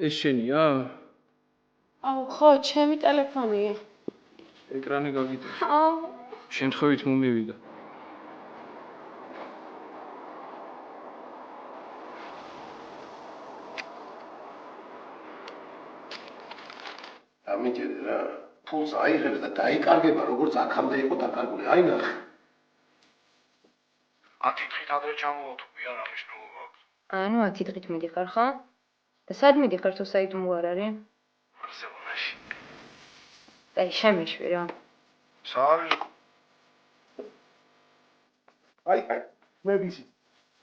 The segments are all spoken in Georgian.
ეს შენია? აუ, ხო, ჩემი ტელეფონია. ეკრანი გაგიტეხა. აუ. შემთხვევით მომივიდა. ამიჯერე რა. ფულს აიღებს და დაიკარგება, როგორც აქამდე იყო დაკარგული. აი ნახე. 10 დღით ადრე ჩამოვა თუ კი არა მნიშვნელობა აქვს. ანუ 10 დღით მიდიხარ, ხო? და სად მიდიხარ თუ საიდუმლო არ არის? ბარსელონაში. და შემეშვი რა. საავი. აი, მე ვიცი.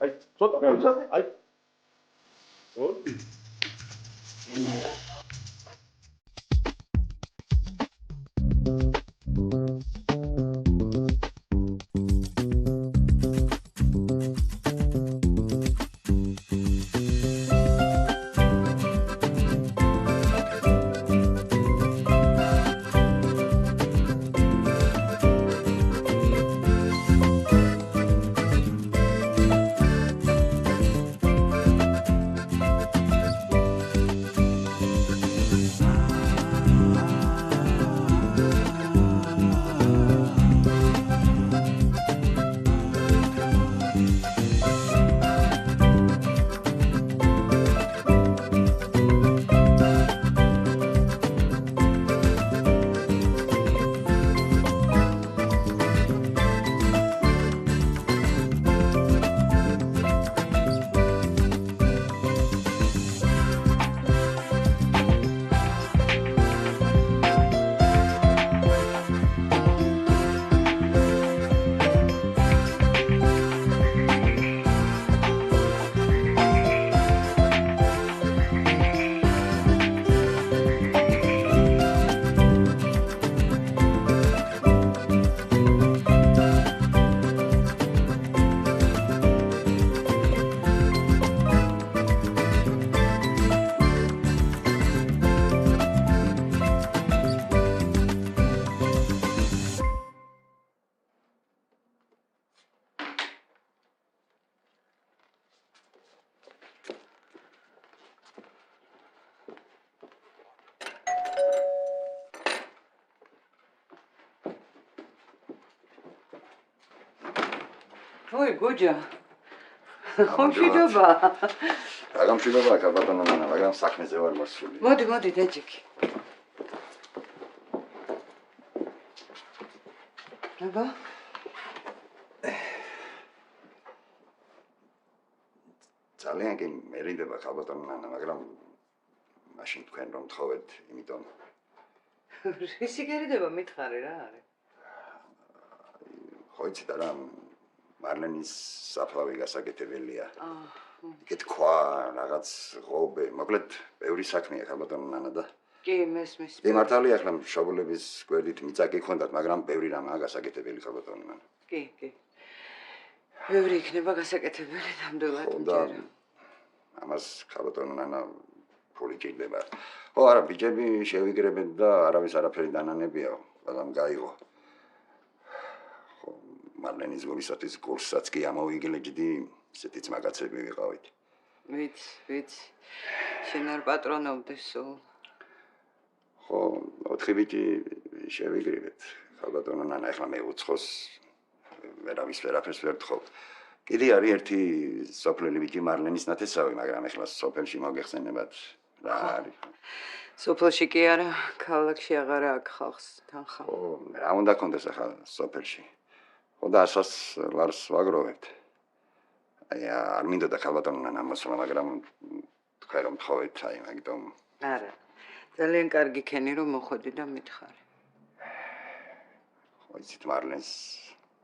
აი, ცოტა გავიცადე, აი. ой, გოჯა. ხომშვიდობა. რა გამშვიდობა აქ ბატონო ნანა, მაგრამ საქმეზე ვარ მოსული. მოდი, დაჭიქი. აბა. ძალიან კი მერიდება ბატონო ნანა, მაგრამ მაშინ თქვენ რომ თხოვეთ, იმიტომ ისი გერიდება მითხარი რა არის? ხო იცი და რა მარლენის საფლავი გასაკეთებელია. იქ თქვა რაღაც ღობე, მოკლედ ბევრი საქმეა ხალბატონო ნანა და კი, მესმის. მე მართალია ახლა მშობლების გვერდით მიწაკი ქონდათ, მაგრამ ბევრი რამაა გასაკეთებელი ხალბატონო ნანა. კი. ბევრი იქნება გასაკეთებელი ნამდვილად. და ამას ხალბატონო ნანა ფული ჭირდება. ხო არა, ბიჭები შევიგრებენ და არავის არაფერი დანანებია, ყველამ გაიღო. მარლენის გულისათვის კურსსაც კი ამოვიგლეჯდი, ისეთიც მაგაცები ვიყავით. ვიცი. შენ არ პატრონობდი სულ. ხო, 4 ბიჭი შევიგრებეთ. ხალბატონო ნანა, ახლა მე უცხოს ვერავის ვერაფერს ვერ თხოვ. კიდე არის ერთი სოფლელი ბიჭი მარლენის ნათესავი, მაგრამ ახლა სოფელში მოგეხსენებათ რა არის. სოფელში კი არა, ქალაქში აღარა აქ ხალხს თანხა. ხო, რა უნდა კონდეს ახლა სოფელში. ხო და ასას ლარს ვაგროვებთ. აი არ მინდოდა ხალბატონო ნანა მოსვლა, მაგრამ თქვენ რომ თხოვეთ, აი მაგიტომ არა. ძალიან კარგი ქენი რომ მოხოდი და მითხარი. ხო იცით მარლენს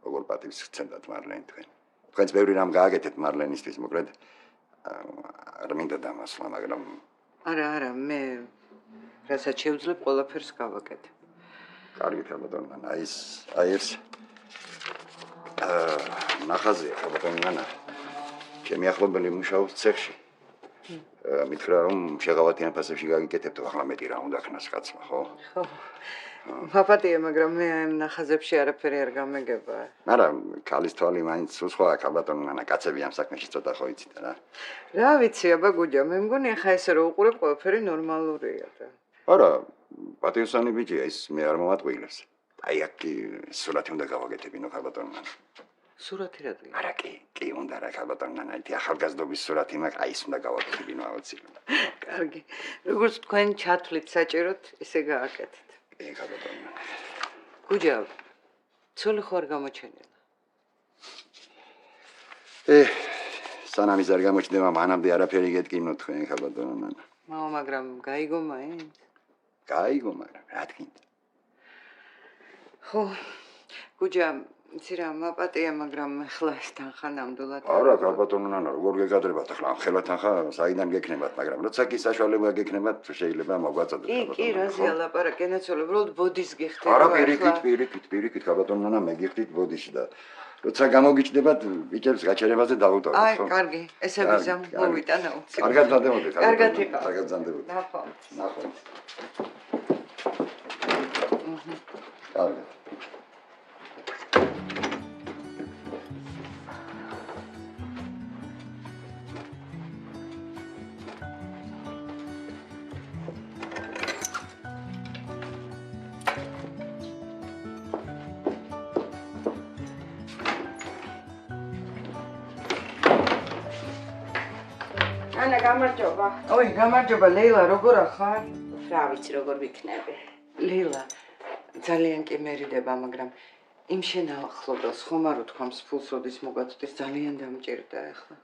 როგორ პატივს გცემდათ მარლენ თქვენ. თქვენც ბევრი რამ გააკეთეთ მარლენისთვის, მოკლედ არ მინდოდა მოსვლა, მაგრამ არა, მე რასაც შევძლებ ყველაფერს გავაკეთებ. კარგი ხალბატონო ნანა, აი ეს ნახაზია ხალბატონო ნანა. ჩემი ახლობელი მუშაობს ცეხში. მითხრა რომ შეღავათიან ფასებში გაგიკეთებთ, ახლა მეტი რა უნდა ქნას კაცმა, ხო? ხო. მაპატია, მაგრამ მე ამ ნახაზებში არაფერი არ გამეგება. მაგრამ ქალის თვალი მაინც უცხოა ქალბატონო ნანა, კაცები ამ საქმეში ცოტა ხო იცით რა. რა ვიცი, აბა გუჯა, მე მგონი ახლა ესე რომ უყურებ ყველაფერი ნორმალურია და. არა, პატიოსანი ბიჭია, ის მე არ მომატყუილებს. აი აქ სურათი უნდა გავაკეთებინო ქალბატონო ნანა. სურათი რა დგება? არა კი უნდა რა ქალბატონო ნანა, ერთი ახალგაზრდობის სურათი მაქვს, აი ის უნდა გავაკეთებინო აუცილებლად. კარგი. როგორც თქვენ ჩათვლით საჭიროთ, ისე გააკეთეთ. კი ქალბატონო ნანა. გუჯა, ცოლი ხო არ გამოჩენილა? სანამ ის არ გამოჩნდება, მანამდე არაფერი გეტკინოთ თქვენ ქალბატონო ნანა. მაგრამ გაიგო მაინც? გაიგო, მაგრამ რა თქინდა. ხო, გუჯა, იცი რა, მაპატია, მაგრამ ახლა ეს თანხა ნამდვილად. არა, ქალბატონო ნანა, როგორ გეკადრებათ ახლა ამ ხელა თანხა საიდან გექნებათ, მაგრამ როცა კი საშუალება გექნებათ, შეიძლება მოგვაწოდოთ ქალბატონო. კი, რაზეა ლაპარაკი, ენაცოლე, უბრალოდ ბოდის გიხდით. არა, პირიქით, ქალბატონო ნანა, მეგიხდით ბოდიში და როცა გამოგიჩნდებათ, ბიჭებს გაჩერებაზე დავუტოვოთ, აი, ხო? კარგი, ესე ვიზამ, მოვიტან აუცილებლად. კარგად ზანდებოდეთ. კარგად იყავ. კარგად ზანდებოდეთ. ნახვამდის. ნახვამდის. კარგად. ანა გამარჯობა. ой, გამარჯობა, ლეილა, როგორ ახარ? რა ვიცი როგორ ვიქნები. ლეილა, ძალიან კი მერიდება, მაგრამ იმ შენახლობას ხომ არ უთქვამს ფულს როდის მოგაწვდის, ძალიან დამჭირდა ახლა.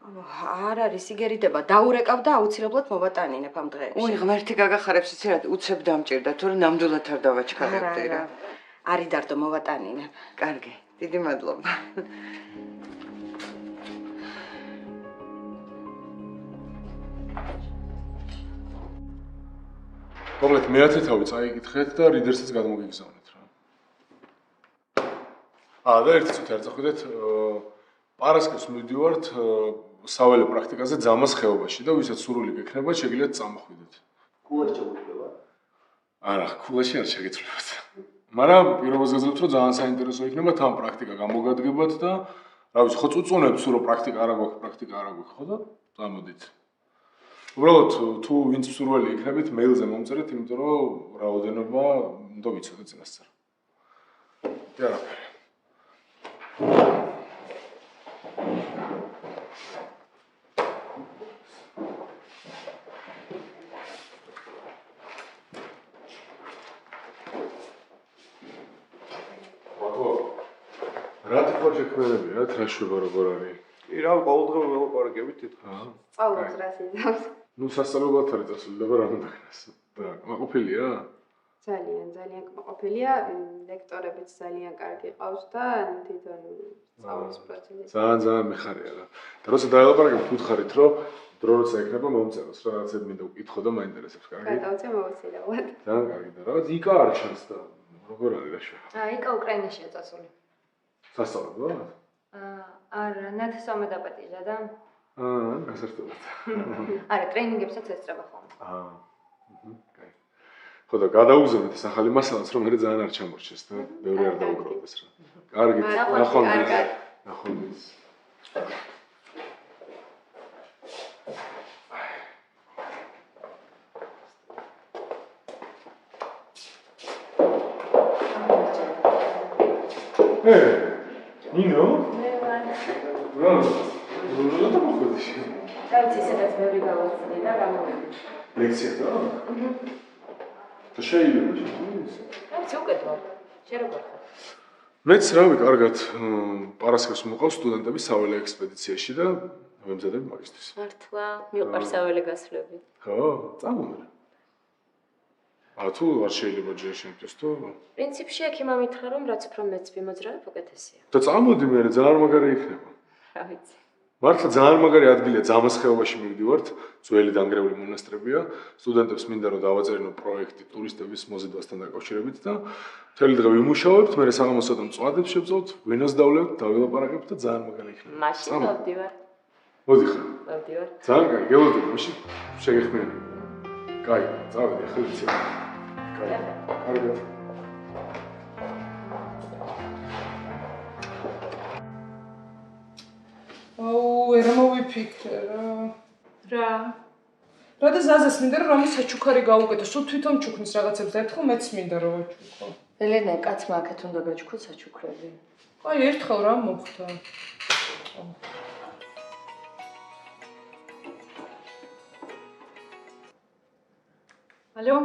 არ არის იგერიდება, დაურეკავ და აუცილებლად მოვატანინებ ამ დღეებში. ой, ღმერთი გაგახარებს, იცი რა, უცებ დამჭირდა, თორე ნამდვილად არ დავაჩქარებდი რა. არი დარდო მოვატანინებ. კარგი, დიდი მადლობა. მოკლედ მე 10 თავი წაიკითხეთ და რიდერსაც გადმოგიგზავნეთ რა. და ერთი წუთი არ წახვიდეთ, პარასკევს მივდივართ საველე პრაქტიკაზე ძამას ხეობაში და ვისაც სურვილი გექნებათ, შეგიძლიათ წამოხვიდეთ. კულაში ჩაგუდგება? არა, კულაში არ შეგეცვლებათ. მაგრამ პირობას გაძლევთ, რომ ძალიან საინტერესო იქნება თან პრაქტიკა გამოგადგებათ და რა ვიცი, ხო წუწუნებს, რომ პრაქტიკა არ აქვს, ხო და წამოდით. უბრალოდ თუ ვინც სურველი იქნებით, მეილზე მომწერეთ, იმიტომ რომ რაოდენობა უნდა ვიცოდეთ წინასწარ. და არაფერი. რა თქმა უნდა შექმნებია, რა შვება როგორ არის? კი რა, ყოველდღე ველაპარაკებით თითქოს. სწავლობს რა სიძავს. ნუ სასწავლებლად არის წასული და რა უნდა ქნას. და მაყოფილია? ძალიან კმაყოფილია, ლექტორებიც ძალიან კარგი ყავს და თვითონ სწავლის პროცესი. ძალიან მეხარია რა. და როცა დაელაპარაკებთ, ვუთხარით, რომ დრო როცა ექნება მომწეროს, რა რაღაცები მინდა ვკითხო და მაინტერესებს, კარგი? გადავწე მოვაცილებლად. ძალიან კარგი და რაღაც იკა არ ჩანს და როგორ არის რა შვება? იკა უკრაინაშია წასული. სასწავლებლად? არა, ნათესავმა დაპატიჟა და გასართობად. არა, ტრეინინგებსაც ესწრება ხოლმე. კაი. ხო და გადაუგზავნეთ ეს ახალი მასალაც, რომ მე ძალიან არ ჩამორჩეს და ბევრი არ დაუკრავდეს რა. კარგი, ნახვამდის. ნინო? რა მოხდა? რაც ისედაც ბევრი გავაცნე და გამოვიდი. ლექცია და? და შეიძლება შეგვიძლია? რაც უკეთო. შენ როგორ ხარ? მეც რავი, კარგად, პარასკევს მოყავს სტუდენტები საველე ექსპედიციაში და მომზადებ მაგისტრის. მართლა, მიყვარს საველე გასვლები. ხო, წამომერ. თუ არ შეიძლება ჯერ შემთხვევით თუ პრინციპში აქ იმამითხრა რომ რაც უფრო მეც ვიმოძრავებ უკეთესია. და წამოდი მე ძალიან მაგარი იქნება. რა ვიცი. მართლა ძალიან მაგარი ადგილია, ძამას ხეობაში მივდივართ, ძველი დანგრეული მონასტრებია, სტუდენტებს მინდა რომ დავაწერინო პროექტი ტურისტების მოზიდვასთან დაკავშირებით და მთელი დღე ვიმუშავებთ, მე საღამოსადამ წვადებს შევწოვთ, ვინოს დავლევთ, დავილაპარაკებთ და ძალიან მაგარი იქნება. მაშინ მოვდივარ. მოდი ხარ. მოვდივარ. ძალიან კარგი, გელოდები, მაშინ შეგეხმიანებ. კაი, წავედი, ახლა ვიცი. კარგად. ვიფიქრე რა. რა? რა და ზაზას მინდა რომ ამის საჩუქარი გაუკეთო, სულ თვითონ ჩუქნის რაღაცებს და ერთხელ მეც მინდა რომ ვაჩუქო. ელენე, კაცმა აქეთ უნდა გაჩუქო საჩუქრები. აი, ერთხელ რა მოხდა. ალო?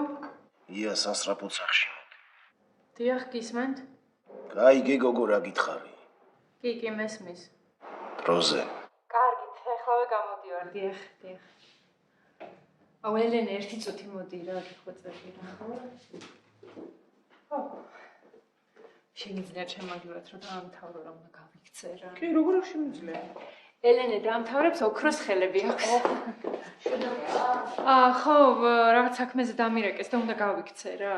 ია სასრაფო სახში. დიახ, გისმენთ? გაიგე გოგო რა გითხარი? კი, მესმის. დროზე. კარგით, ახლავე გამოდივარ. დიახ. აუ ელენე, ერთი წუთი მოდი რა, გიხვეწები რა. ხო. შემიძლია შემაგივათ რომ დაამთავრო რა უნდა გავიქცე რა. კი, როგორ შემიძლია? ელენე დაამთავრებს ოქროს ხელები აქვს. ხო, რაღაც საქმეზე დამირეკეს და უნდა გავიქცე რა.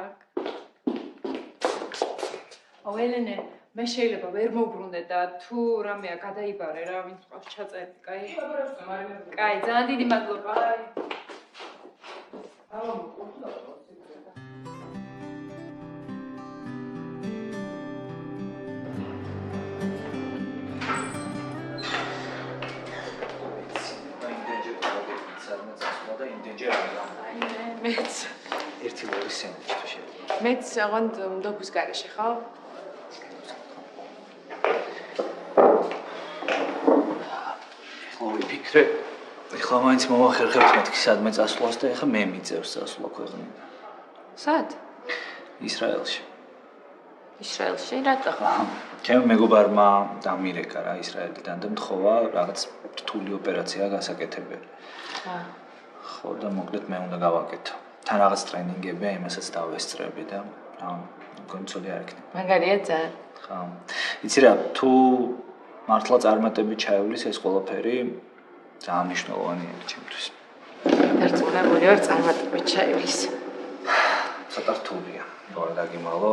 აუ ელენე, მე შეიძლება ვერ მოვბრუნდე და თუ რამეა გადაიბარე რა, ვინც ყავს ჩაწერდი, კაი? კაი, ძალიან დიდი მადლობა. მეც ერთი ორი სენდვიჩი თუ შეიძლება. მეც აღარ დოფის გარეშე ხო? ხო ვიფიქრე. ეხლა მაინც მოვახერხებთ მეთქი სადმე წასვლას და ეხლა მე მიძევს წასვლა ქვეყნიდან. სად? ისრაელში. ისრაელში რატო? ჩემ მეგობარმა დამირეკა რა ისრაელიდან და მთხოვა რაღაც რთული ოპერაცია გასაკეთებელი. ხო და მოკლედ მე უნდა გავაკეთო. თან რაღაც ტრენინგებია, იმასაც დავესწრები და კონცოლი არ იქნება. მაგარია ძალიან. ხო. იცი რა, თუ მართლა წარმატებით ჩაივლის ეს ყველაფერი ძალიან მნიშვნელოვანია ჩემთვის. დარწმუნებული ვარ წარმატებით ჩაივლის. ცოტა რთულია. თორე დაგიმალო.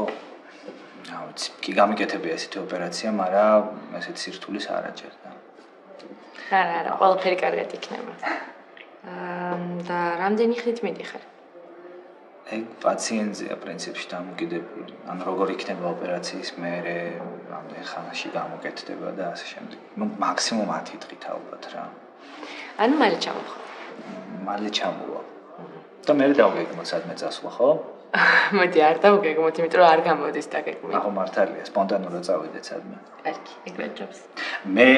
რა ვიცი, კი გამიკეთებია ესეთი ოპერაცია, მაგრამ ესეთი სირთულის არ აჭერდა. არა, ყველაფერი კარგად იქნება. და რამდენი ხნით მიდიხარ? ეგ პაციენტზეა პრინციპში დამოკიდებული. ან როგორ იქნება ოპერაციის მერე, რამდენ ხანაში გამოკეთდება და ასე შემდეგ. ნუ მაქსიმუმ 10 დღით ალბათ რა. ანუ მალე ჩამოხო. მალე ჩამოვა. და მე დავგეგმოთ სადმე წასვლა, ხო? მოდი არ დავგეგმოთ, იმიტომ რომ არ გამოდის დაგეგმე. ახო მართალია, სპონტანურად წავიდეთ სადმე. კარგი, ეგრე ჯობს. მე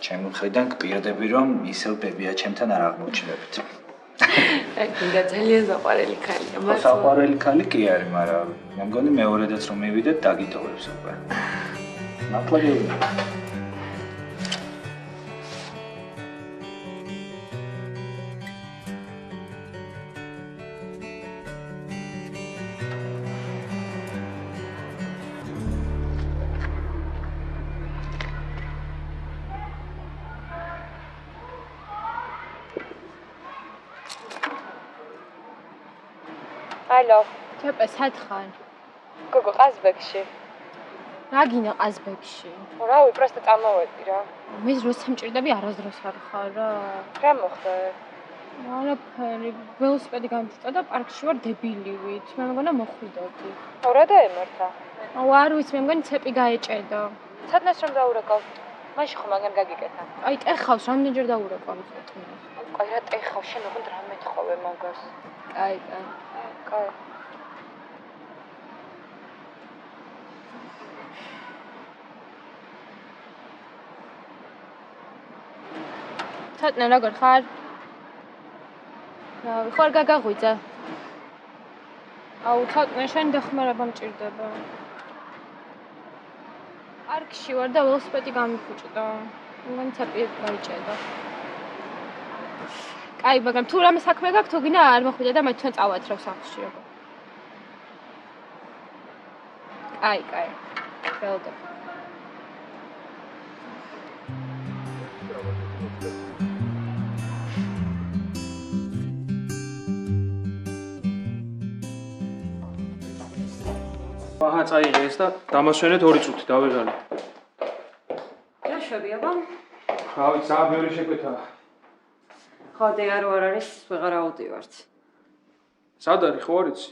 ჩემი მხრიდან გპირდები რომ ისევ ბებია ჩემთან არ აღმოჩნდებით. გინდა ძალიან საყვარელი ქალია, მაგრამ საყვარელი ქალი კი არის, მაგრამ მე მგონი მეორედაც რომ მივიდეთ დაგიტოვებს უკვე. მართლა გეუბნები. ალო, ჩეპე სად ხარ? გოგო ყაზბეგში. რა გინდა ყაზბეგში? რავი, პროსტა წამოვედი რა. მე დროს სამჭირდები არასდროს არ ხარ რა. რა მოხდა? არაფერი, ველოსიპედი გამწვდა და პარკში ვარ დებილივით. მე მგონა მოხვიდოდი. რა დაემართა? არ ვიცი, მე მგონი ცეპი გაეჭედა. სადნას რომ დაურეკავ? მაშინ ხომ მაგან გაგიკეთა? აი, ტეხავს რამდენჯერ დაურეკავ წეთნა. კაი, რა ტეხავ, შენ ოღონდ რა მეთხოვე მაგას? კაი. კაი. ცოტნე როგორ ხარ? რავი, ხარ გაგაღვიძა. აუ, ცოტნე შენ დახმარება მჭირდება. პარკში ვარ და ველოსიპედი გამიფუჭდა. მგონი ცეპი გაიჭედა. კაი, მაგრამ თუ რამე საქმე გაქვს, თუ გინდა არ მოხვიდე და მე თქვენ წავათრევ სახლში როგორ. კაი. ველოდებ. აჰა, წაიღე ეს და დამასვენეთ 2 წუთი, დავეღალე. რა შვები აბა? რა ვიცი, ძალიან ბევრი შეკვეთა. ხოდე არ არის, ვეღარ აუდივართ. სად არის, ხო არ იცი?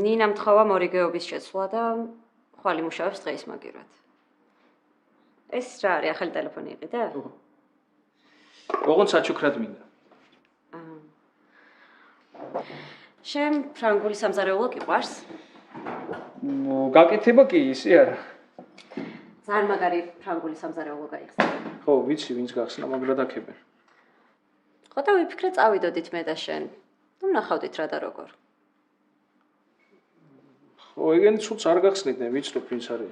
ნინამ თხოვა მორიგეობის შეცვლა და ხვალ იმუშავებს დღეის მაგივრად. ეს რა არის, ახალი ტელეფონი იყიდე? ოღონდ საჩუქრად მინდა. შენ ფრანგული სამზარეულო გიყვარს? გაკეთება კი ისი არა. ძალიან მაგარი ფრანგული სამზარეულო გაიხსნა. ხო, ვიცი, ვინც გახსნა, მაგრამ დაკებენ. ხო და ვიფიქრე წავიდოდით მე და შენ. ნუ ნახავდით რა და როგორ. ხო, ეგენი ცუც არ გახსნით, მე ვიცნობ ვინც არის.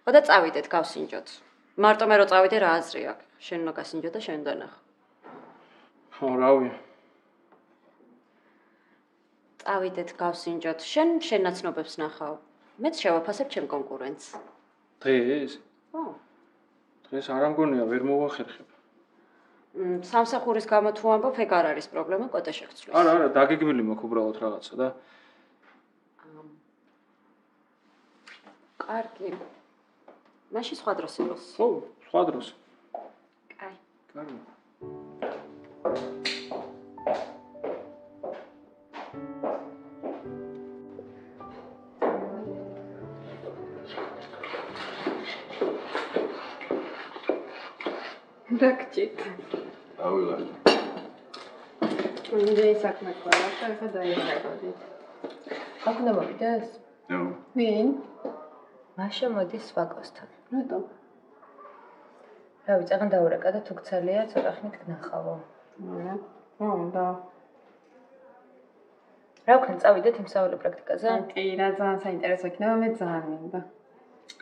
ხო და წავიდეთ, გავსინჯოთ. მარტო მე რო წავიდე რა აზრი აქვს? შენ უნდა გასინჯო და შენ დანახო. ხო, რავი. წავიდეთ, გავსინჯოთ. შენ შენაცნობებს ნახავ. მეც შევაფასებ ჩემ კონკურენტს. დღეს? ხო. დღეს არ ამგონია, ვერ მოვახერხებ. სამსახურის გამო თუ ამბობ, ეგ არ არის პრობლემა, კოტე შეგცვლის. არა, დაგეგმილი მაქვს უბრალოდ რაღაცა და კარგი. მაშინ სხვა დროს ელოს. ხო, სხვა დროს. კაი. კარგი. დაგჭით. ავილა. იმდენი საქმე ყარა, ახლა დაიწყებოდით. აქ უნდა მოვიდეს? ნო. ვინ? მაშა მოდის ვაკოსთან. რატომ? რავი, წაღან დაურეკა და თუ გცალია, ცოტა ხნით გნახავო. და. რა ვქენ, წავიდეთ იმსავალე პრაქტიკაზე? კი, რა ძალიან საინტერესო იქნება, მე ძალიან მინდა.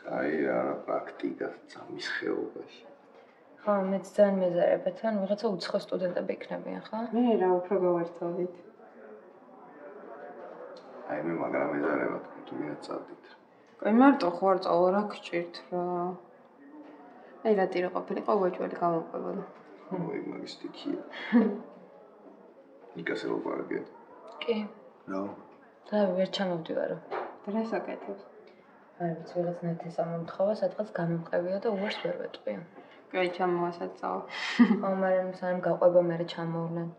კაი რა პრაქტიკა ძამის ხეობაში. ხო, მეც ძალიან მეზარება თან, ვიღაცა უცხო სტუდენტები იქნებიან, ხო? მე რა უფრო გავერთოვით. აი მე მაგრამ ეზარება თუ ვინაც წავდით. კაი, მარტო ხო არ წავალ, რა გჭირთ რა. აი რა ტირო ყოფილიყო, უეჭველი გამოყვებოდა. ой, მაგის სტიქია. ნიკას ელაპარაკე. კი. რა? და ვერ ჩამოვდივარო. დღეს აკეთებს. არ ვიცი, ვიღაც ნათეს ამომთხოვა, სადღაც გამომყევია და უარს ვერ ვეტყვია. კაი, ჩამოვასად წავალ. ხო, მაგრამ სანამ გაყვება მერე ჩამოვლენ.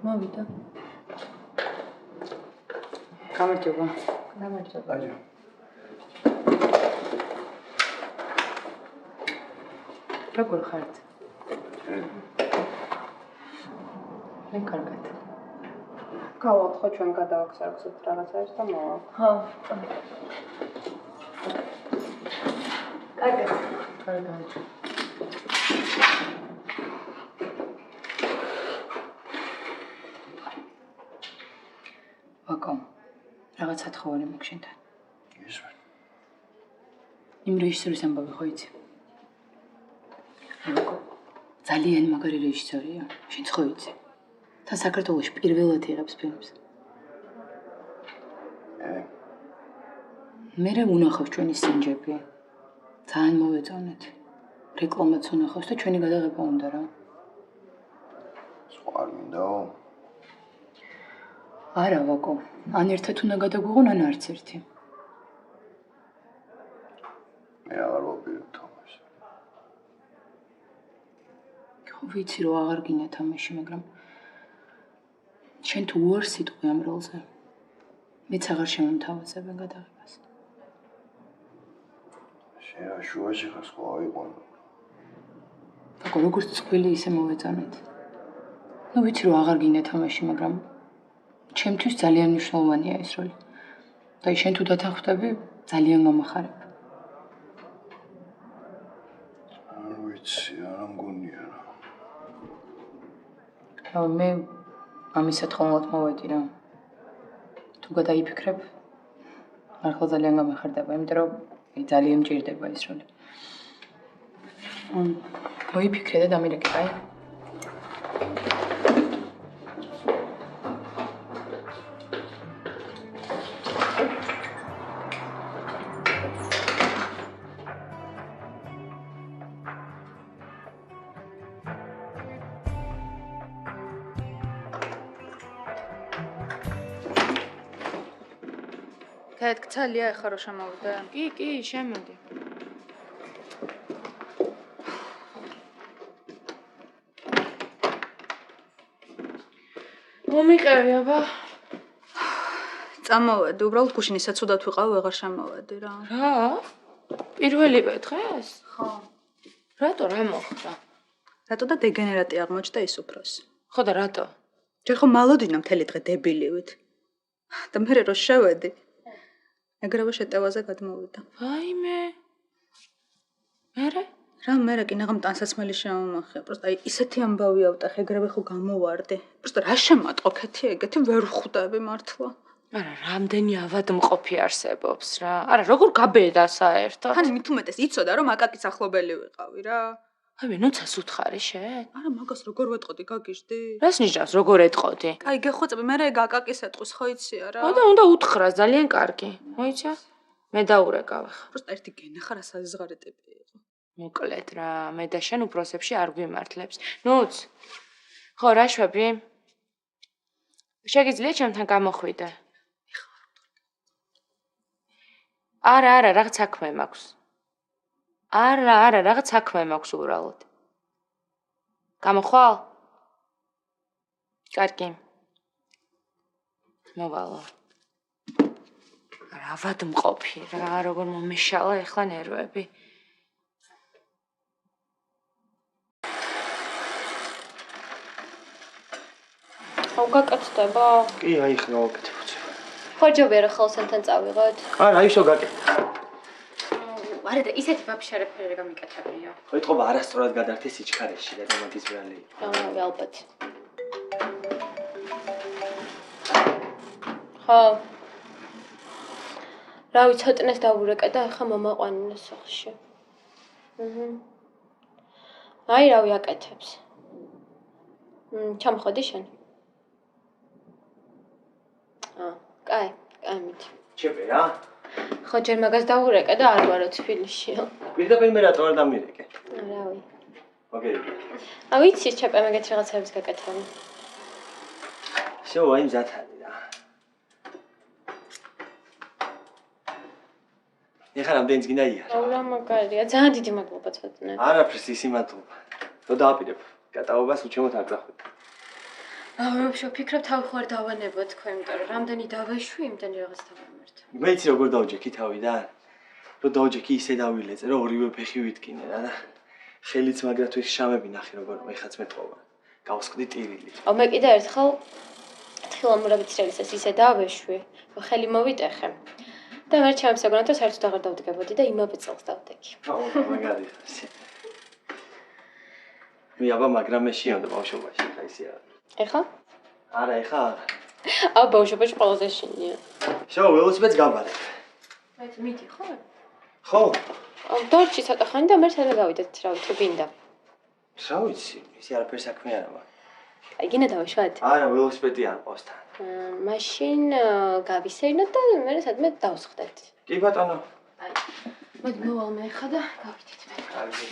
მოვიდა. გამარჯობა. გამარჯობა. აჯა. როგორ ხართ? მე კარგად. გავალთ ხო ჩვენ გადავაქსარგოთ რაღაცა ის და მოვა. ხო. კარგად. კარგად. ვაკო, რაღაცა თხოვარი მაქვს შენთან. ისმენ. იმ რეჟისორის ამბავი ხო იცი? ვაკო, ძალიან მაგარი რეჟისორია, შენც ხო იცი? თან საქართველოში პირველად იღებს ფილმს. მერე უნახავს ჩვენი სინჯები. ძალიან მოვეწონეთ. რეკლამაც უნახავს და ჩვენი გადაღება უნდა რა. სხვა არ მინდაო? არა ვაკო, ან ერთად უნდა გადაგვიღონ, ან არც ერთი. მე აღარ ვაპირებ თამაში. ხო ვიცი რომ აღარ გინდა თამაში, მაგრამ შენ თუ უარ სიტყვი ამ როლზე. მეც აღარ შემომთავაზებენ გადაღებას. შენ რა შუაში ხარ სხვა აიყვან. ვაკო, როგორც წყვილი ისე მოვეწონეთ. ნუ ვიცი რომ აღარ გინდა თამაში, მაგრამ ჩემთვის ძალიან მნიშვნელოვანია ეს როლი. და შენ თუ დათანხმდები, ძალიან გამახარებ. არ ვიცი, არ მგონია რა. რა მე ამისად ხომალდ მოვედი რა. თუ გადაიფიქრებ, ახლა ძალიან გამეხარდება, იმიტომ რომ ძალიან მჭირდება ეს როლი. მოიფიქრე და დამირეკე, აი. გაეთქცალია ახლა რომ შემოვიდა? კი, შემოდი. მომიყევი აბა. წამოვედი, უბრალოდ გუშინისაც უდავთ ვიყავ, ვეღარ შემოვედი რა. რა? პირველივე დღეს? ხო. რატო რა მოხდა? რატო და დეგენერატი აღმოჩნდა ის უფროსი. ხო და რატო? ჯერ ხომ მალოდინა მთელი დღე დებილივით. და მე რო შევედი, ეგრევე შეტევაზე გადმოვიდა. ვაიმე. მერე? რა მერე კი ნაღამ ტანსაცმელი შემომახია. პროსტა ისეთი ამბავი ავტახე, ეგრევე ხო გამოვარდი. პროსტა რა შემატყო ქეთი ეგეთი ვერ ვხვდები მართლა. არა, რამდენი ავადმყოფი არსებობს რა. არა, როგორ გაბედა საერთოდ? ხანი მით უმეტეს იცოდა რომ აკაკის ახლობელი ვიყავი რა. აი, ნუცას უთხარი შენ? არა, მაგას როგორ ვეტყოდი, გაგიჟდი? რას ნიშნავს როგორ ეტყოდი? კაი, გეხვეწები, მე ეგ აკაკის ეტყვის, ხო იცია რა. უნდა უთხრა, ძალიან კარგი. მოიცია? მე დაურეკავ ხა. პროსტა ერთი გენა ხარ ასაზღარი ტიპი იყო. მოკლედ რა, მე და შენ უბრალოდ არ გვიმართლებს. ნუც. ხო, რა შვები? შეგიძლია ჩემთან გამოხვიდე? არა, რაღაც საქმე მაქვს. არა, რაღაც საქმე მაქვს უბრალოდ. გამოხვალ? კარგი. მოვალო. რა ავადმყოფი რა, როგორ მომეშალა ეხლა ნერვები. ხო, გაკეთდება? კი, აი ხა გავაკეთებთ. ხოჯობია რა ხოლსანთან წავიღოთ? არა, ისო გაკეთე. არა და ისეთი ვაფშარებფერი გამიკეთებია. ხო, ეთყობა არასწორად გადართე სიჩქარეში და დამატის ბრალი. გამოვი ალბათ. ხო. რავი, ცოტნეს დავურეკე და ახლა მომაყვანინე სახლში. აი, რავი, აკეთებს. ჩამოხვედი შენ? კაი, მიდი. ჩემე რა? ხო, ჯერ მაგას დავურეკე და არ ვარო თბილისშიო. პირდაპირ მე რატო არ დამირეკე? რავი. მოგერიდე. ვიცი, ჩემ ეგეთ რაღაცებს გაკეთებდი. შო, აი მზად არის რა. ეხლა რამდენიც გინდა იარა? რა მაგარია, ძალიან დიდი მადლობა ცოტნე. არაფერს ისი მადლობა. რო დააპირებ, გატავობას უჩემოთ არ დახვიდე. ვაფშე ვფიქრობ თავი ხوار დავანებო თქვენ, იმიტომ რომ რამდენი დავაშვი, იმდენი რაღაც დავამართო. მე იცი როგორ დავჯექი თავიდან? რო დავჯექი ისე დავილეწე, რომ ორივე ფეხი ვიტკინე რა და ხელიც მაგრად ვიხ შამები ნახე როგორ ეხაც მეტყობა. გავსკვდი ტირილით. მე კიდე ერთხელ თხილამურებით ცრელისას ისე დავეშვი, რომ ხელი მოვიტეხე. და მე ჩემსაგონად რომ საერთოდ აღარ დავდგებოდი და იმავე წელს დავდექი. მაგარი ხარ. მე აბა მაგრამ მე შეონდა ბავშვობაში ხა ისე არა. ეხა? არა, ეხა არა. ბავშვობაში ყველაზე შინია. შო, ველოსიპედს გავარებ. მიდი, ხო? ხო. დორჩი ცოტა ხანი და მე საერთოდ გავიდეთ, რა ვიცი, თუ გინდა. რა ვიცი, ისე არაფერი საქმე არა მაქვს. აი, გინდა დავაშვათ? არა, ველოსიპედი არ ყავს თან. მაშინ გავისეირნოთ და მე სადმე დავსხდეთ. კი ბატონო. აი, მოდი მოვალ მე ხა და გავიდეთ მე. კარგი.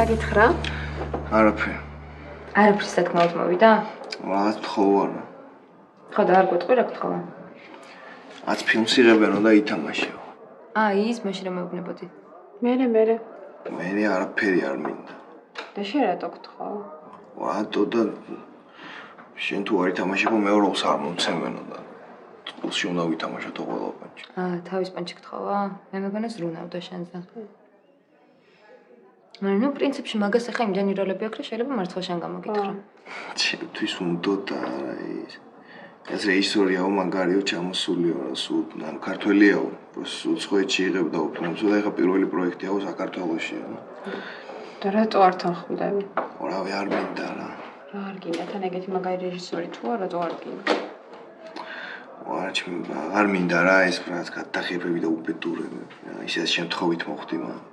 დაგითხრა? არაფერი. არაფრის საკმაოდ მოვიდა? რაღაც თხოვნა. ხო და არ გეტყვი რა გთხოვა? რაც ფილმს იღებენო და ითამაშეო. ის მაშინ რომ მეუბნებოდი. მე მე არაფერი არ მინდა. და შენ რატო გთხოვ? ვატო და შენ თუ არ ითამაშებო მეორეულს არ მომცემენო და წყულში უნდა ვითამაშო თო ყველა პანჩი. თავის პანჩი გთხოვა? მე მეგონა ზრუნავდა შენზე. ნუ პრინციპში მაგას ახლა იმდენი როლები აქვს, რომ შეიძლება მართლა შენ გამოგითხრა. ჩემთვის უნდოდა რა ის. ეს რეჟისორიაო მაგარიო ჩამოსულიო რა სულ ამ ქართველიაო. სულ სხვაეთში იღებდა უფლებს და ეხა პირველი პროექტიაო საქართველოშია. და რატო არ თანხმდები? ორავე არ მინდა რა. რა არ გინდა თან ეგეთი მაგარი რეჟისორი თუ არა, რატო არ გინდა? არ მინდა რა ეს ფრაც გადახებები და უბედურები. ისე შემთხვევით მოხდი მანდ.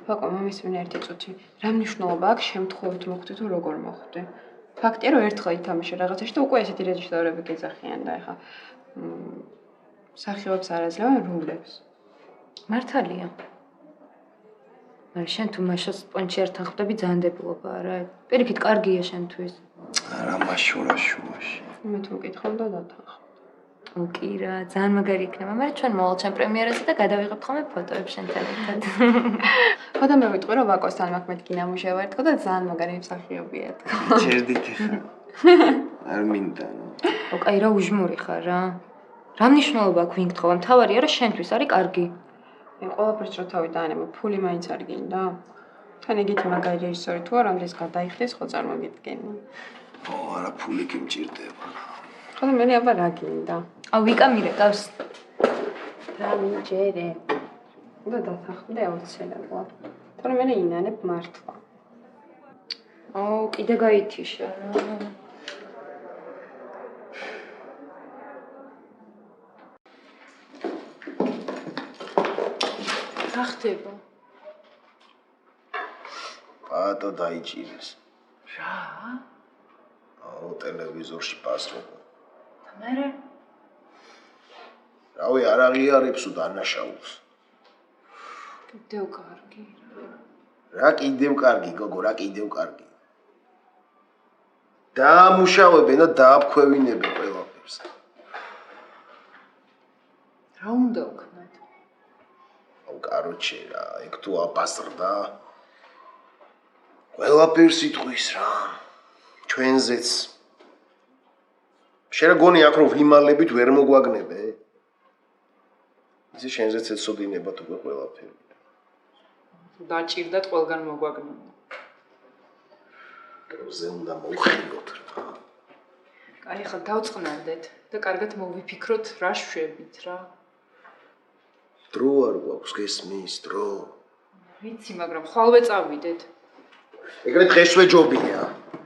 ბაკო, მომისმინე ერთი წუთი. რა მნიშვნელობა აქვს შემთხვევით მოხდი თუ როგორ მოხდი? ფაქტია რომ ერთხელ ითამაშე რაღაცაში და უკვე ესეთი რეჟისორები გეძახიან და ეხა მსახიობს არ აძლევენ როლებს. მართალია. მაგრამ შენ თუ მაშას პონჩი არ თანხმდები ძალიან დებილობაა რა. პირიქით კარგია შენთვის. არა მაშურაშუაში. მე თუ მკითხავ და დათანხმ. კი რა, ძალიან მაგარი იქნება. მაგრამ ჩვენ მოვალ ჩემ პრემიერაზე და გადავიღებთ ხოლმე ფოტოებს შენთან ერთად. ხო და მე ვიტყვი რომ ვაკოსთან მაქვს მეთქი ნამუშევარი თქო და ძალიან მაგარი მსახიობია თქო. ჩერდით ახლა. არ მინდა. ოკაი რა უჟმური ხარ რა. რა მნიშვნელობა აქვს ვინ გთხოვა? მთავარია რომ შენთვის არის კარგი. მე ყველაფერს რო თავი დაანებო, ფული მაინც არ გინდა. თან იგივე მაგარი რეჟისორი თუ არ ამდენს გადაიხდეს, ხო წარმოგიდგენი. ო, არა ფული კი მჭირდება. ხო და მე აბა რა გინდა? ვიკა მირეკავს. რა მიჯერე? და დათანხმდე აუცილებლად. თორე მე ინანებ მართლა. კიდე გაითიშა რა. რა ხდება? პატო დაიჭირეს. რა? ტელევიზორში პასრობა. და მერე? რავი, არ აღიარებს ու დანაშაულს. კიდევ კარგი. რა კიდევ კარგი, გოგო, რა კიდევ კარგი. დაამუშავებენ და დააფქვევინებენ ყველაფერს. რა უნდა ვქნათ? კაროჩე რა, ეგ თუ აპასრდა. ყველაფერს იტყვის რა. ჩვენზეც. შენ გონი აქ რომ ვიმალებით ვერ მოგვაგნებე? ისე შენზეც ეცოდინებათ უკვე ყველაფერი. დაჭირდათ ყველგან მოგვაგნებო. ზე უნდა მოვხილოთ რა. კაი, ხა დავწყნარდეთ და კარგად მოვიფიქროთ რა შვებით რა. დრო არ გვაქვს გესმის, დრო. ვიცი, მაგრამ ხვალვე წავიდეთ. ეგრე დღესვე ჯობია.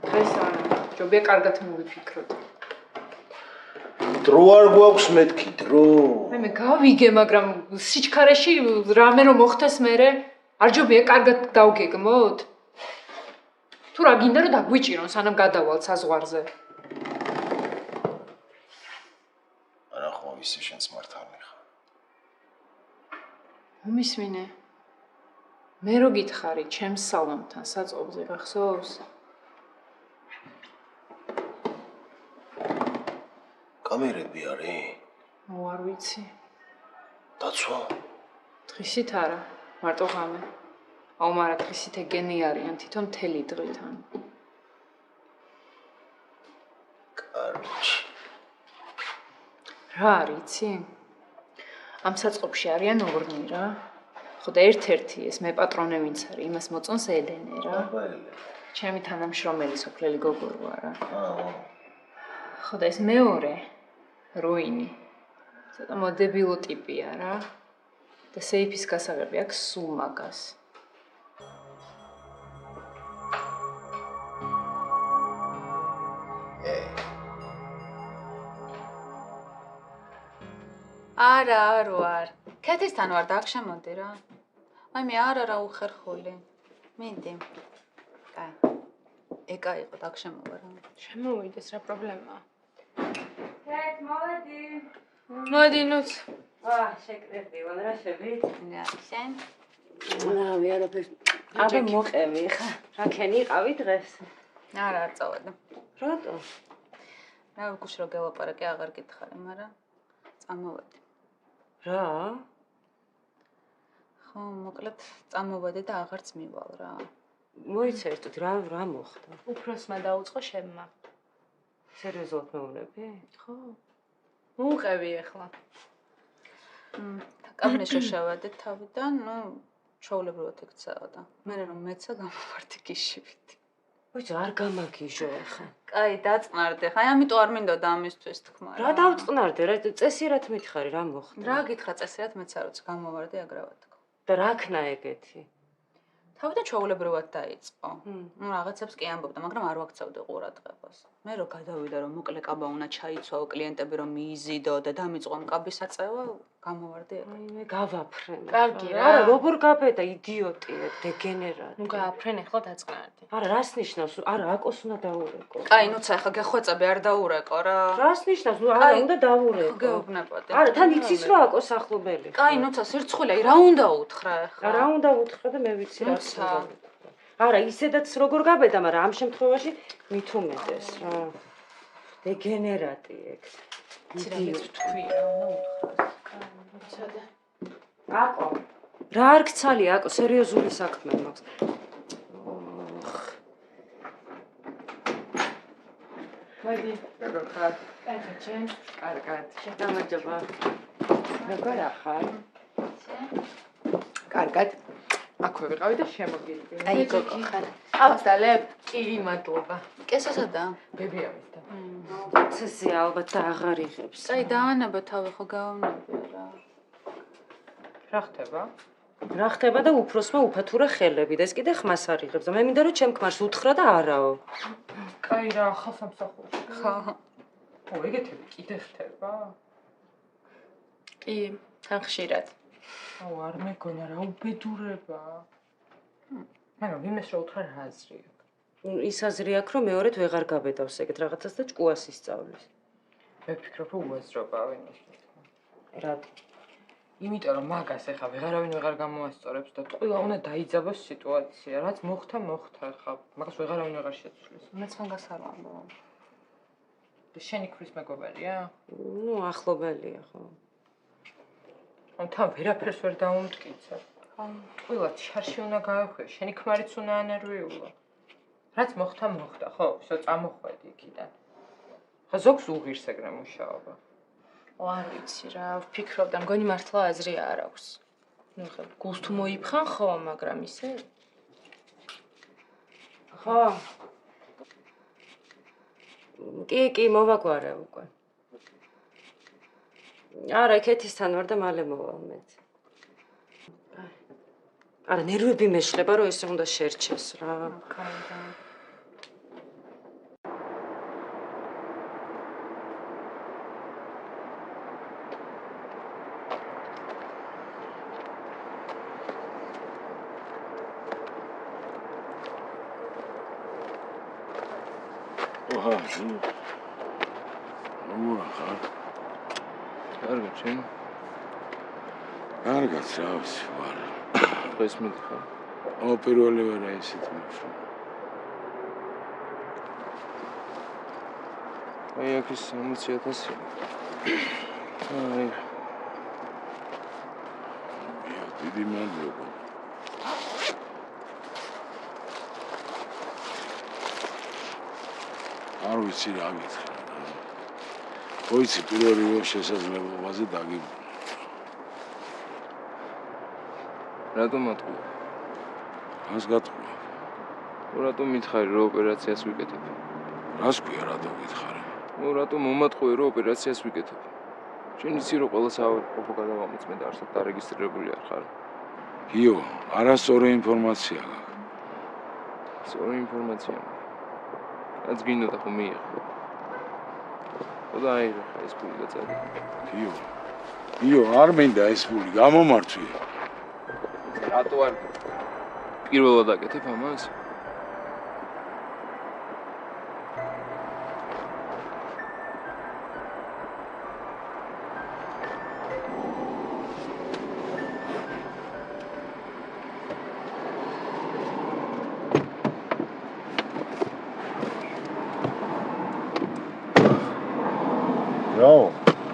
დღეს არა, ჯობია კარგად მოვიფიქროთ. დრო არ გვაქვს მეთქი, დრო. მე გავიგე, მაგრამ სიჩქარეში რამე რომ მოხდეს მერე, არ ჯობია კარგად დავგეგმოთ? თუ რა გინდა რომ დაგვიჭირონ სანამ გადავალთ საზღვარზე? არა ხო, ისე შენს მართალი ხარ. მომისმინე. მე რო გითხარი ჩემს სალონთან საწყობზე გახსოვს? კამერები არის? არ ვიცი. დაცვა? დღისით არა, მარტო ღამე. მაგრამ დღისით ეგენი არიან თვითონ მთელი დღიდან. კაროჩი. რა არიცი? ამ საწყობში არიან ორნი რა. ხო და ერთ-ერთი ეს მე პატრონე ვინც არის, იმას მოწონს ელენე რა. ჩემი თანამშრომელი სოფლელი გოგო რა. ხო და ეს მეორე როინი. ცოტა მოდებილო ტიპია რა. და სეიფის გასაღები აქვს სულ მაგას. არა, არ ვარ. ქეთისთან ვარ და აქ შემოდი რა. აი მე არა უხერხული. მინდი. კაი. ეკა იყო და აქ შემოვა რა. შემოვიდეს რა პრობლემაა? ქეთ, მოვედი. მოდი ნუც. შეკრები, რა შევით? რა, შენ? რავი, არაფერს. აბა მოყევი ხა. რა ქენი იყავი დღეს? არა, არ წავედი. რატო? რა ვიქუშ რო გელაპარაკე აღარ გითხარი, მაგრამ წამოვედი. რა? ხო, მოკლედ წამოვედი და აღარც მივალ რა. მოიცერტოთ რა მოხდა? უფროსმა დაუწყო შემმა. სერიოზულად მეუბნები? ხო. მოუყევი ახლა. კაბინეტში შევედით თავიდან, ჩაოლებრივად იქცეო და მე რომ მეცა გამოვარდი გიშივით. ვიცი, არ გამაგიჟო ახლა. კაი, დაწყნარდე. აი, ამიტომ არ მინდოდა ამისთვის თქმა. რა დავწყნარდე? რა წესიერად მითხარი, რა მოხდა? რა გითხრა წესიერად, მეც არ ვიცი, გამოვარდი აგრავად თქო. და რა ქნა ეგეთი? თავიდან ჩაოლებრივად დაიწყო. რაღაცებს კი ამბობდა, მაგრამ არ ვაქცევდი ყურადღებას. მე რო გადავიდა რომ მოკლე კაბა უნდა ჩაიცვაო, კლიენტები რომ მიიზიდო და დამიწყო ამ კაბის აწევა, გამოვარდი ეგ. აი მე გავაფრენ. კარგი რა. არა, როგორ გაბედა, იდიოტი, დეგენერატი. ნუ გააფრენ ახლა დაწყნარდი. არა, რას ნიშნავს? არა, აკოს უნდა დაურეკო. კაი, ნუცა ახლა გეხვეწები, არ დაურეკო რა. რას ნიშნავს? ნუ არა, უნდა დაურეკო. გეუბნებოდი. არა, თან იცის რა აკოს ახლობელი. კაი, ნუცა სირცხვილე, რა უნდა უთხრა ახლა? რა უნდა უთხრა და მე ვიცი რა. არა, ისედაც როგორ გაბედა, მაგრამ ამ შემთხვევაში მით უმეტეს რა. დეგენერატი ეგ. ცირამეც თქვი რა, აკო. რა არ გცალი, აკო, სერიოზული საქმე მაქვს. მოდი, როგორ ხარ? კარგად, კარგად. გამარჯობა. როგორ ახარ? კარგად. აქვე ვიყავი და შემოგიდგე. აი გოგო ხარ. ავსალებ? კი, მადლობა. კესოსადა? ბებიამის და. ცესია ალბათ და აღარ იღებს. აი დაანაბა თავი ხო გავავნებე რა. რა ხდება? რა ხდება და უფროსმა უფათურა ხელები და ეს კიდე ხმას არ იღებს და მე მინდა რომ ჩემ ქმარს უთხრა და არაო. კაი რა, ხალ სამსახურში. ხა. ო, ეგეთები კიდე ხდება? კი, თან ხშირად. აუ, არ მეგონა რა უბედურება. მაგრამ ვინმეს რა უთხრა რა აზრი აქვს? ის აზრი აქვს რომ მეორედ ვეღარ გაბედავს ეგეთ რაღაცას და ჭკუას ისწავლის. მე ვფიქრობ რომ უაზრობა ვინმეს. რა? იმიტომ რომ მაგას ეხა ვეღარავინ ვეღარ გამოასწორებს და ყველა უნდა დაიძაბოს სიტუაცია, რაც მოხდა, ხა მაგას ვეღარავინ ვეღარ შეცვლის. მეც მაგას არ ვამბობ. და შენი ქრის მეგობარია? ნუ ახლობელია ხო. თან ვერაფერს ვერ დაუმტკიცებ. ყველა ჩარში უნდა გავეხვიო, შენი ქმარიც უნდა ანერვიულო. რაც მოხდა, ხო, ისო წამოხვედი იქიდან. ხა ზოგს უღირს ეგრე მუშაობა. არ ვიცი რა, ვფიქრობ და მგონი მართლა აზრი არ აქვს. ნუ ხა გულს თუ მოიფხან ხო, მაგრამ ისე ხო. კი, მოვაგვარე უკვე. არა, ეკეთისთან ვარ და მალე მოვალ მეც. არა, ნერვები მეშლება, რომ ესე უნდა შერჩეს რა. კაი. როგორ ხარ? კარგად, შენ? კარგად, რა ვიცი, ვარ. დღეს მიდიხარ? პირველი ვარ ესეთ მიფრა. აი აქ ის 60,000. აი. დიდი მადლობა. არ ვიცი რა გითხრა. ვიცი პირველი შესაძლებლობაზე დაგიბრუნე. რატომ ატყუა? რას გატყუა? რატომ მითხარი რომ ოპერაციას ვიკეთებ? რას ქვია რატომ გითხარი? რატომ მომატყუე რომ ოპერაციას ვიკეთებ? შენ იცი რომ ყველა საავადმყოფო გადავამოწმე და არსად დარეგისტრირებული არ ხარ. გიო, არასწორი ინფორმაცია გაქვს. სწორი ინფორმაცია. რაც გინდოდა ხომ მიიღო. და აი რა ეს ფული გაწადი. გიო, არ მინდა ეს ფული, გამომართვი. რატო არ პირველად აკეთებ ამას? რაო?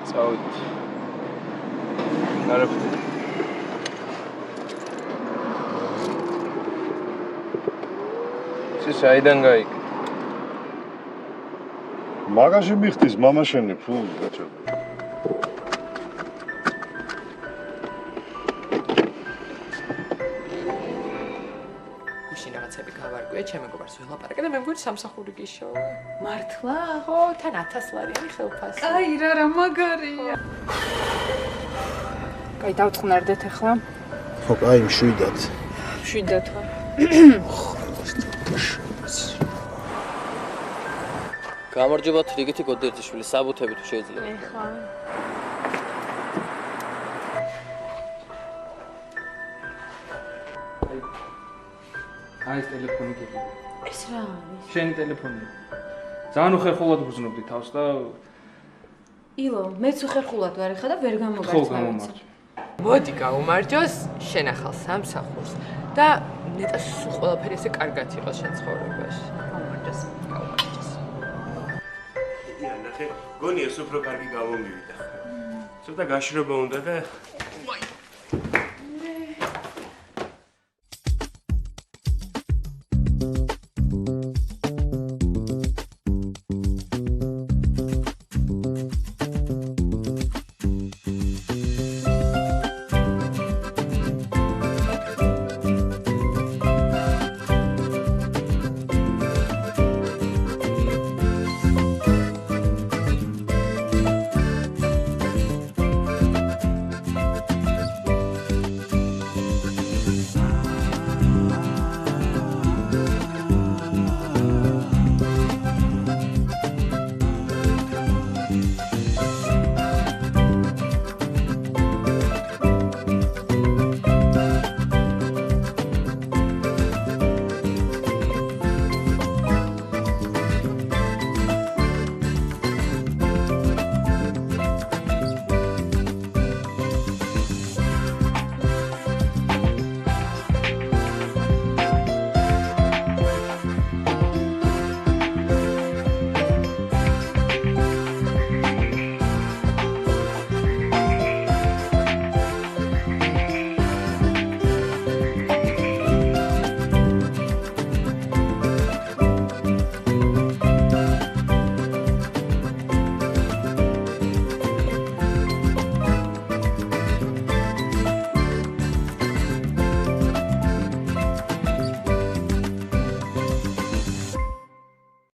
წავიდეთ. არაფერი. საიდან გაიგე? მაგაში მიხდის მამა შენი ფულს გაჩერდა. გუშინ რაღაცები გავარკვიე, ჩემ მეგობარს ველაპარაკე და მე მგონი სამსახური გიშოვა. მართლა? ხო, თან 1000 ლარიანი ხელფასი. კაი რა მაგარია. კაი, დავწყნარდეთ ახლა. ხო, კაი, მშვიდად. მშვიდად ხო? გამარჯობა რიგითი გოდერძიშვილი, საბუთები თუ შეიძლება. ეხლა. აი ეს ტელეფონი გიყიდა. ეს რა არის? შენი ტელეფონია. ძალიან უხერხულად გრძნობდი თავს და ილო, მეც უხერხულად ვარ ხა და ვერ გამოგარჩა. ხო, გამომარჯვე. მოდი გავუმარჯოს შენ ახალ სამსახურს და ნეტა სულ ყველაფერი ესე კარგად იყოს შენ ცხოვრებაში. გავუმარჯოს. იანა გონი ეს უფრო კარგი გამომივიდა. ცოტა გაშრობა უნდა და